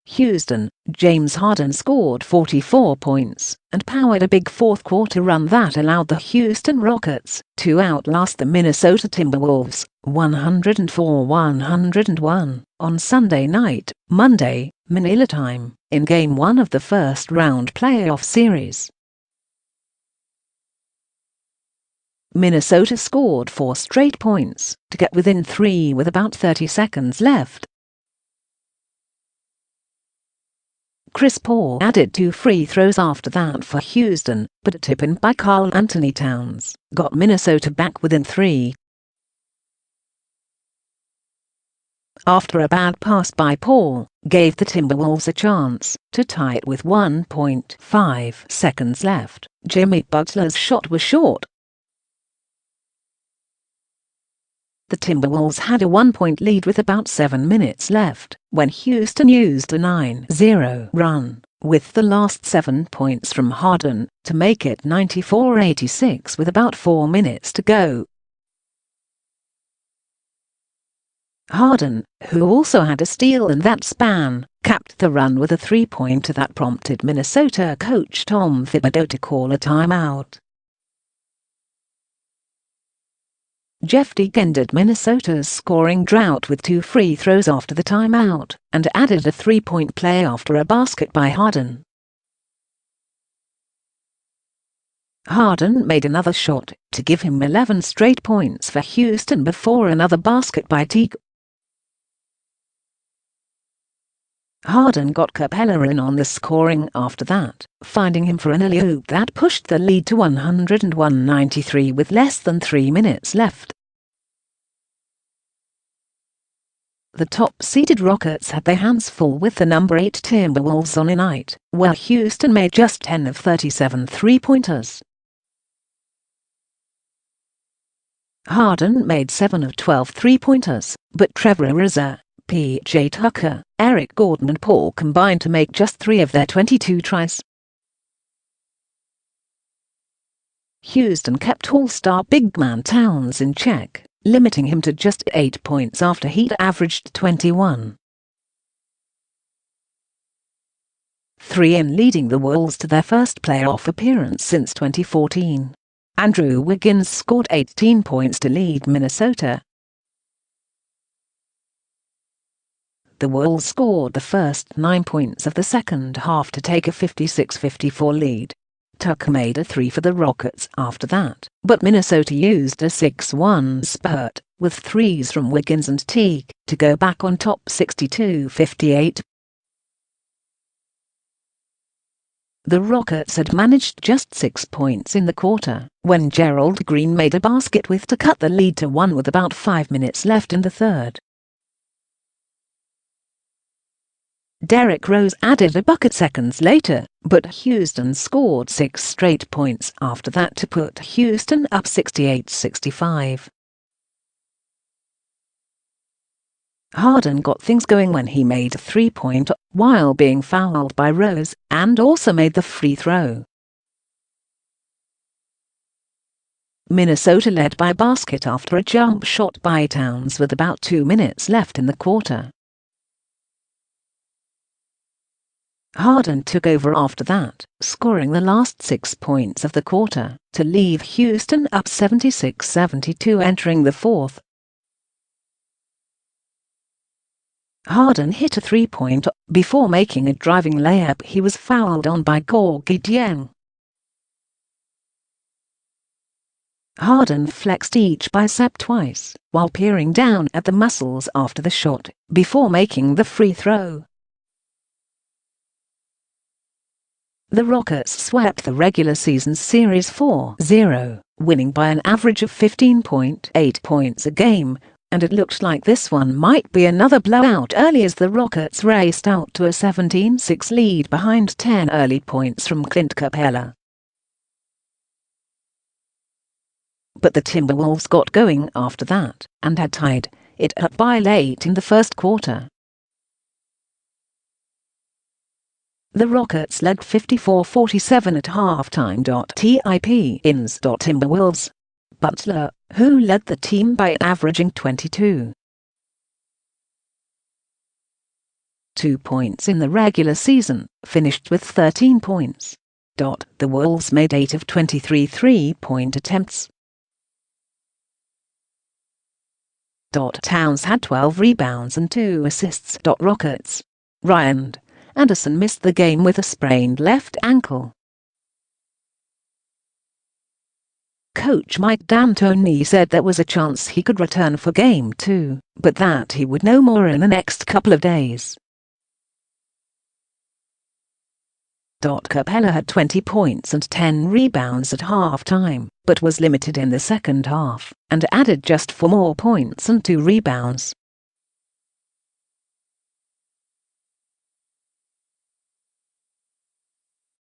Houston, James Harden scored 44 points and powered a big fourth-quarter run that allowed the Houston Rockets to outlast the Minnesota Timberwolves 104-101 on Sunday night, Monday, Manila time, in Game 1 of the first-round playoff series. Minnesota scored 4 straight points to get within 3 with about 30 seconds left. Chris Paul added 2 free throws after that for Houston, but a tip-in by Karl-Anthony Towns got Minnesota back within 3. After a bad pass by Paul gave the Timberwolves a chance to tie it with 1.5 seconds left, Jimmy Butler's shot was short. The Timberwolves had a 1-point lead with about 7 minutes left when Houston used a 9-0 run, with the last 7 points from Harden to make it 94-86 with about 4 minutes to go. Harden, who also had a steal in that span, capped the run with a 3-pointer that prompted Minnesota coach Tom Thibodeau to call a timeout. Jeff Teague ended Minnesota's scoring drought with 2 free throws after the timeout and added a 3-point play after a basket by Harden. Harden made another shot to give him 11 straight points for Houston before another basket by Teague. Harden got Capella in on the scoring after that, finding him for an alley-oop that pushed the lead to 101-93 with less than 3 minutes left. The top-seeded Rockets had their hands full with the number 8 Timberwolves on a night where Houston made just 10 of 37 three-pointers. Harden made 7 of 12 three-pointers, but Trevor Ariza, P.J. Tucker, Eric Gordon and Paul combined to make just 3 of their 22 tries. Houston kept all-star big man Towns in check, limiting him to just 8 points after he'd averaged 21. 3 in leading the Wolves to their first playoff appearance since 2014. Andrew Wiggins scored 18 points to lead Minnesota. The Wolves scored the first 9 points of the second half to take a 56-54 lead. Tucker made a 3 for the Rockets after that, but Minnesota used a 6-1 spurt with 3s from Wiggins and Teague to go back on top 62-58. The Rockets had managed just 6 points in the quarter when Gerald Green made a basket to cut the lead to 1 with about 5 minutes left in the third. Derrick Rose added a bucket seconds later, but Houston scored 6 straight points after that to put Houston up 68-65. Harden got things going when he made a 3-pointer while being fouled by Rose and also made the free throw. Minnesota led by a basket after a jump shot by Towns with about 2 minutes left in the quarter. Harden took over after that, scoring the last 6 points of the quarter to leave Houston up 76-72 entering the fourth. Harden hit a 3-pointer before making a driving layup he was fouled on by Gorgui Dieng. Harden flexed each bicep twice while peering down at the muscles after the shot before making the free throw. The Rockets swept the regular season series 4-0, winning by an average of 15.8 points a game, and it looked like this one might be another blowout early as the Rockets raced out to a 17-6 lead behind 10 early points from Clint Capella. But the Timberwolves got going after that and had tied it up by late in the first quarter. The Rockets led 54-47 at halftime. Ins. Timberwolves. Butler, who led the team by averaging 22. 2 points in the regular season, finished with 13 points. The Wolves made 8 of 23 three-point attempts. Towns had 12 rebounds and 2 assists. Rockets. Ryan Anderson missed the game with a sprained left ankle. Coach Mike D'Antoni said there was a chance he could return for Game 2, but that he would know more in the next couple of days. Capella had 20 points and 10 rebounds at halftime, but was limited in the second half, and added just 4 more points and 2 rebounds.